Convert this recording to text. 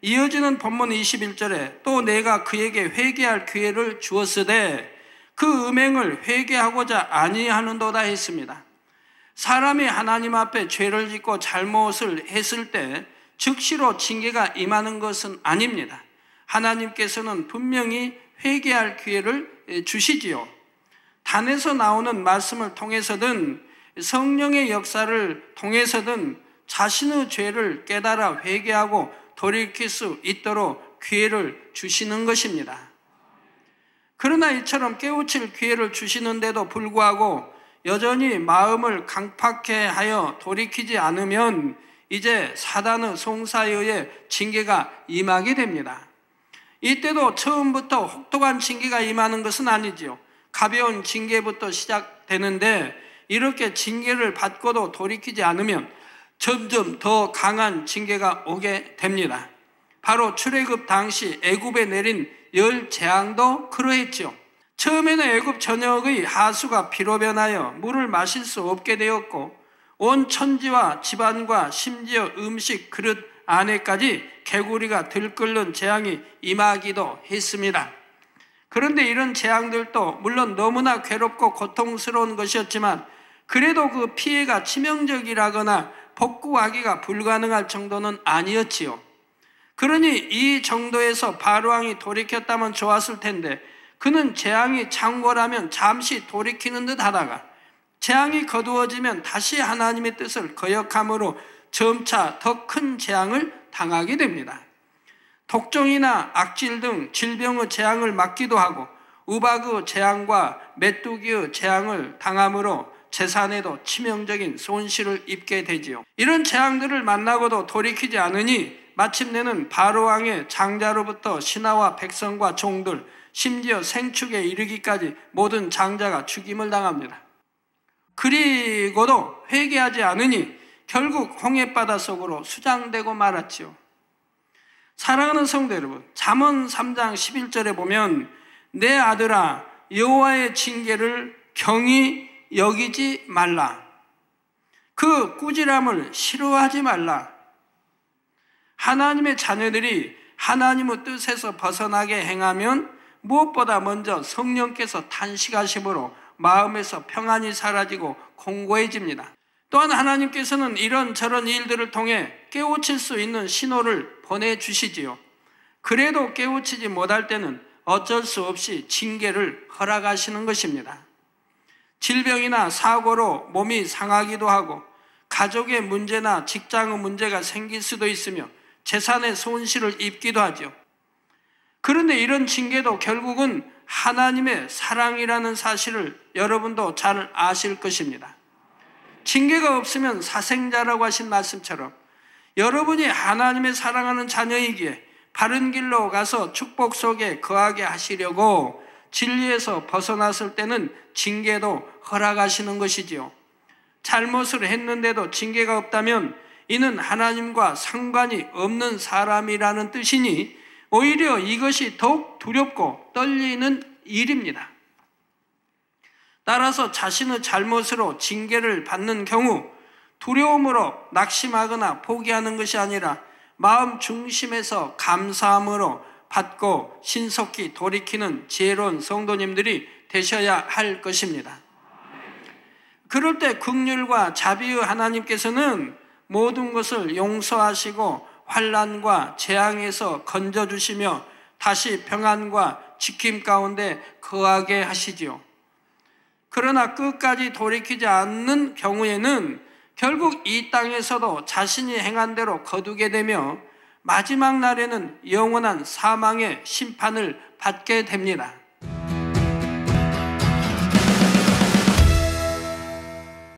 이어지는 본문 21절에 또 내가 그에게 회개할 기회를 주었으되 그 음행을 회개하고자 아니하는도다 했습니다. 사람이 하나님 앞에 죄를 짓고 잘못을 했을 때 즉시로 징계가 임하는 것은 아닙니다. 하나님께서는 분명히 회개할 기회를 주시지요. 단에서 나오는 말씀을 통해서든 성령의 역사를 통해서든 자신의 죄를 깨달아 회개하고 돌이킬 수 있도록 기회를 주시는 것입니다. 그러나 이처럼 깨우칠 기회를 주시는데도 불구하고 여전히 마음을 강팍해 하여 돌이키지 않으면 이제 사단의 송사에 의해 징계가 임하게 됩니다. 이때도 처음부터 혹독한 징계가 임하는 것은 아니지요. 가벼운 징계부터 시작되는데 이렇게 징계를 받고도 돌이키지 않으면 점점 더 강한 징계가 오게 됩니다. 바로 출애굽 당시 애굽에 내린 10재앙도 그러했죠. 처음에는 애굽 전역의 하수가 피로 변하여 물을 마실 수 없게 되었고 온 천지와 집안과 심지어 음식 그릇 안에까지 개구리가 들끓는 재앙이 임하기도 했습니다. 그런데 이런 재앙들도 물론 너무나 괴롭고 고통스러운 것이었지만 그래도 그 피해가 치명적이라거나 복구하기가 불가능할 정도는 아니었지요. 그러니 이 정도에서 바로왕이 돌이켰다면 좋았을 텐데 그는 재앙이 창궐하면 잠시 돌이키는 듯 하다가 재앙이 거두어지면 다시 하나님의 뜻을 거역함으로 점차 더 큰 재앙을 당하게 됩니다. 독종이나 악질 등 질병의 재앙을 맞기도 하고 우박의 재앙과 메뚜기의 재앙을 당함으로 재산에도 치명적인 손실을 입게 되지요. 이런 재앙들을 만나고도 돌이키지 않으니 마침내는 바로왕의 장자로부터 신하와 백성과 종들 심지어 생축에 이르기까지 모든 장자가 죽임을 당합니다. 그리고도 회개하지 않으니 결국 홍해바다 속으로 수장되고 말았지요. 사랑하는 성도 여러분, 잠언 3장 11절에 보면 내 아들아 여호와의 징계를 경히 여기지 말라. 그 꾸지람을 싫어하지 말라. 하나님의 자녀들이 하나님의 뜻에서 벗어나게 행하면 무엇보다 먼저 성령께서 탄식하심으로 마음에서 평안이 사라지고 공고해집니다. 또한 하나님께서는 이런저런 일들을 통해 깨우칠 수 있는 신호를 보내주시지요. 그래도 깨우치지 못할 때는 어쩔 수 없이 징계를 허락하시는 것입니다. 질병이나 사고로 몸이 상하기도 하고 가족의 문제나 직장의 문제가 생길 수도 있으며 재산의 손실을 입기도 하죠. 그런데 이런 징계도 결국은 하나님의 사랑이라는 사실을 여러분도 잘 아실 것입니다. 징계가 없으면 사생자라고 하신 말씀처럼 여러분이 하나님의 사랑하는 자녀이기에 바른 길로 가서 축복 속에 거하게 하시려고 진리에서 벗어났을 때는 징계도 허락하시는 것이지요. 잘못을 했는데도 징계가 없다면 이는 하나님과 상관이 없는 사람이라는 뜻이니 오히려 이것이 더욱 두렵고 떨리는 일입니다. 따라서 자신의 잘못으로 징계를 받는 경우 두려움으로 낙심하거나 포기하는 것이 아니라 마음 중심에서 감사함으로 받고 신속히 돌이키는 지혜로운 성도님들이 되셔야 할 것입니다. 그럴 때 긍휼과 자비의 하나님께서는 모든 것을 용서하시고 환난과 재앙에서 건져주시며 다시 평안과 지킴 가운데 거하게 하시지요. 그러나 끝까지 돌이키지 않는 경우에는 결국 이 땅에서도 자신이 행한 대로 거두게 되며 마지막 날에는 영원한 사망의 심판을 받게 됩니다.